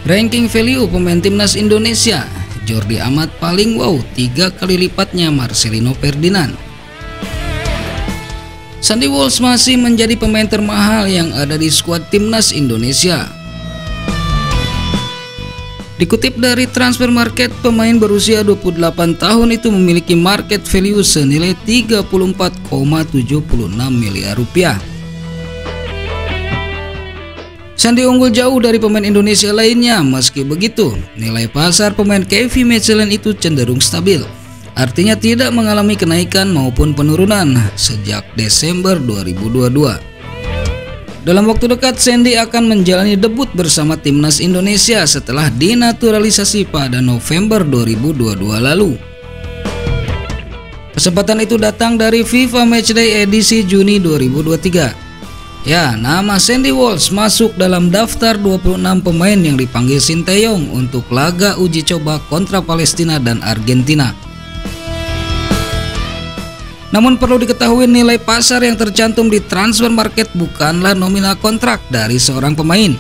Ranking value pemain timnas Indonesia, Jordi Amat paling wow 3 kali lipatnya Marcelino Ferdinand. Sandy Walsh masih menjadi pemain termahal yang ada di skuad timnas Indonesia. Dikutip dari Transfer Market, pemain berusia 28 tahun itu memiliki market value senilai 34,76 miliar rupiah. Sandy unggul jauh dari pemain Indonesia lainnya. Meski begitu, nilai pasar pemain Kevin Mechelen itu cenderung stabil. Artinya tidak mengalami kenaikan maupun penurunan sejak Desember 2022. Dalam waktu dekat, Sandy akan menjalani debut bersama timnas Indonesia setelah dinaturalisasi pada November 2022 lalu. Kesempatan itu datang dari FIFA Matchday edisi Juni 2023. Ya, nama Sandy Walsh masuk dalam daftar 26 pemain yang dipanggil Sinteyong untuk laga uji coba kontra Palestina dan Argentina. Namun perlu diketahui, nilai pasar yang tercantum di Transfer Market bukanlah nominal kontrak dari seorang pemain,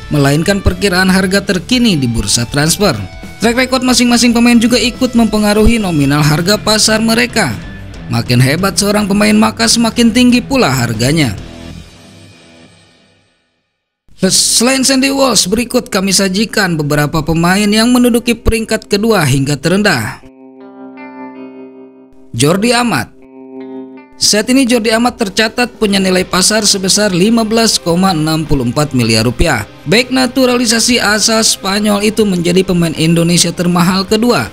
melainkan perkiraan harga terkini di bursa transfer. Track record masing-masing pemain juga ikut mempengaruhi nominal harga pasar mereka. Makin hebat seorang pemain, maka semakin tinggi pula harganya. Selain Sandy Walsh, berikut kami sajikan beberapa pemain yang menduduki peringkat kedua hingga terendah. Jordi Amat. Saat ini Jordi Amat tercatat punya nilai pasar sebesar 15,64 miliar rupiah. Bek naturalisasi asal Spanyol itu menjadi pemain Indonesia termahal kedua.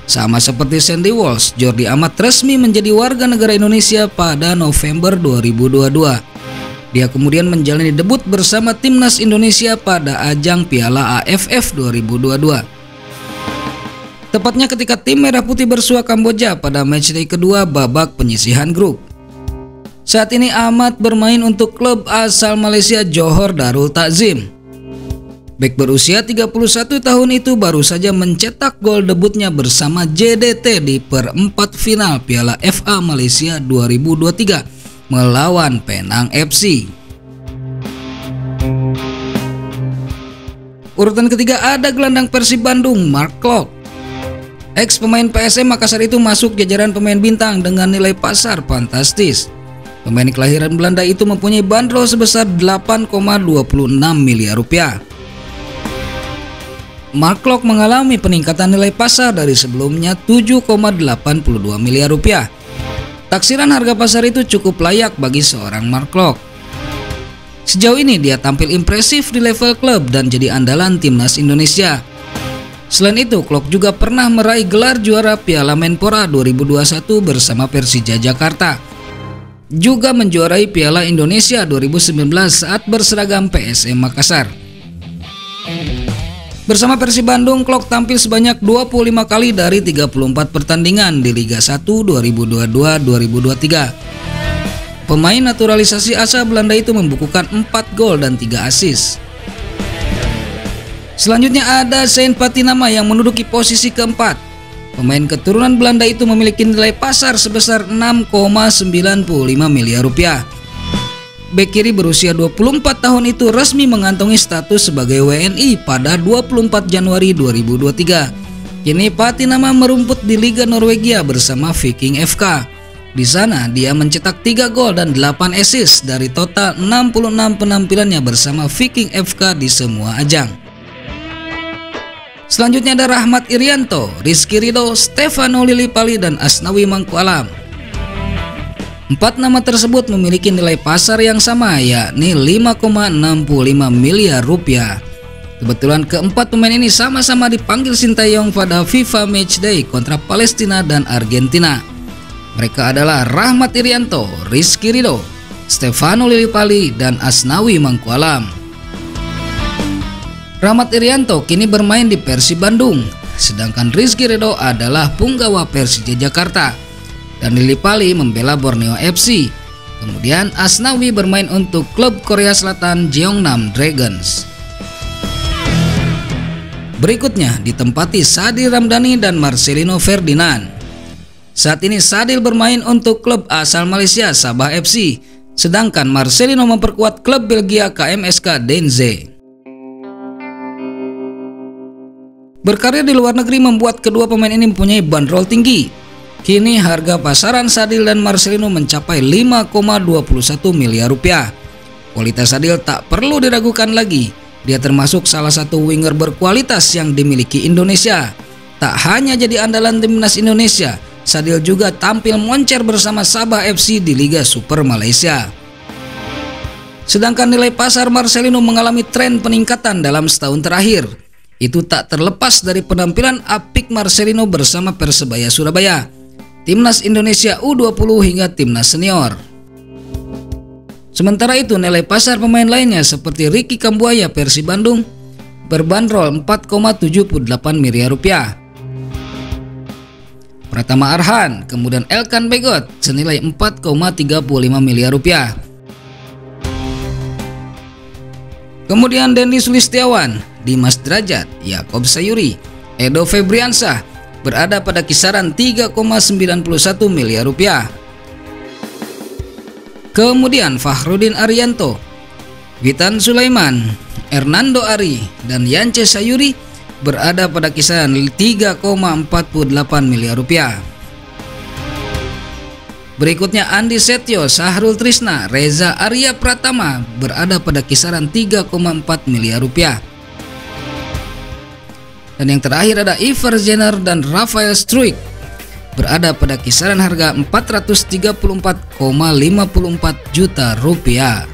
Sama seperti Sandy Walsh, Jordi Amat resmi menjadi warga negara Indonesia pada November 2022. Dia kemudian menjalani debut bersama timnas Indonesia pada ajang Piala AFF 2022. Tepatnya ketika tim Merah Putih bersua Kamboja pada matchday kedua babak penyisihan grup. Saat ini Amat bermain untuk klub asal Malaysia Johor Darul Takzim. Bek berusia 31 tahun itu baru saja mencetak gol debutnya bersama JDT di perempat final Piala FA Malaysia 2023 melawan Penang FC. Urutan ketiga ada gelandang Persib Bandung, Mark Klok. Ex pemain PSM Makassar itu masuk jajaran pemain bintang dengan nilai pasar fantastis. Pemain kelahiran Belanda itu mempunyai bandrol sebesar 8,26 miliar rupiah. Mark Klok mengalami peningkatan nilai pasar dari sebelumnya 7,82 miliar rupiah. Taksiran harga pasar itu cukup layak bagi seorang Mark Klok. Sejauh ini dia tampil impresif di level klub dan jadi andalan timnas Indonesia. Selain itu, Klok juga pernah meraih gelar juara Piala Menpora 2021 bersama Persija Jakarta. Juga menjuarai Piala Indonesia 2019 saat berseragam PSM Makassar. Bersama Persib Bandung, Klok tampil sebanyak 25 kali dari 34 pertandingan di Liga 1 2022-2023. Pemain naturalisasi asal Belanda itu membukukan 4 gol dan 3 assist. Selanjutnya ada Saint Patinama yang menduduki posisi keempat. Pemain keturunan Belanda itu memiliki nilai pasar sebesar 6,95 miliar rupiah. Bek kiri berusia 24 tahun itu resmi mengantongi status sebagai WNI pada 24 Januari 2023. Kini Patinama merumput di Liga Norwegia bersama Viking FK. Di sana dia mencetak 3 gol dan 8 assist dari total 66 penampilannya bersama Viking FK di semua ajang. Selanjutnya ada Rahmat Irianto, Rizky Ridho, Stefano Lillipali, dan Asnawi Mangkualam. 4 nama tersebut memiliki nilai pasar yang sama, yakni 5,65 miliar rupiah. Kebetulan keempat pemain ini sama-sama dipanggil Sinteyong pada FIFA Matchday kontra Palestina dan Argentina. Mereka adalah Rahmat Irianto, Rizky Ridho, Stefano Lillipali, dan Asnawi Mangkualam. Rahmat Irianto kini bermain di Persib Bandung, sedangkan Rizky Ridho adalah punggawa Persija Jakarta, dan Lillipali membela Borneo FC. Kemudian Asnawi bermain untuk klub Korea Selatan Jeongnam Dragons. Berikutnya ditempati Sadil Ramdhani dan Marcelino Ferdinand. Saat ini Sadil bermain untuk klub asal Malaysia Sabah FC, sedangkan Marcelino memperkuat klub Belgia KMSK Denze. Berkarir di luar negeri membuat kedua pemain ini mempunyai bandrol tinggi. Kini harga pasaran Sadil dan Marcelino mencapai 5,21 miliar rupiah. Kualitas Sadil tak perlu diragukan lagi. Dia termasuk salah satu winger berkualitas yang dimiliki Indonesia. Tak hanya jadi andalan timnas Indonesia, Sadil juga tampil moncer bersama Sabah FC di Liga Super Malaysia. Sedangkan nilai pasar Marcelino mengalami tren peningkatan dalam setahun terakhir. Itu tak terlepas dari penampilan apik Marcelino bersama Persebaya Surabaya, Timnas Indonesia U20 hingga Timnas Senior. Sementara itu nilai pasar pemain lainnya seperti Ricky Kambuaya Persib Bandung berbanderol 4,78 miliar rupiah. Pratama Arhan, kemudian Elkan Bagot senilai 4,35 miliar rupiah. Kemudian Dendi Sulistiawan, Dimas Derajat, Yakob Sayuri, Edo Febriansah berada pada kisaran 3,91 miliar rupiah. Kemudian Fahrudin Arianto, Witan Sulaiman, Hernando Ari, dan Yance Sayuri berada pada kisaran 3,48 miliar rupiah. Berikutnya Andi Setio, Sahrul Trisna, Reza Arya Pratama berada pada kisaran 3,4 miliar rupiah. Dan yang terakhir ada Ivar Jenner dan Rafael Struijk berada pada kisaran harga 434,54 juta rupiah.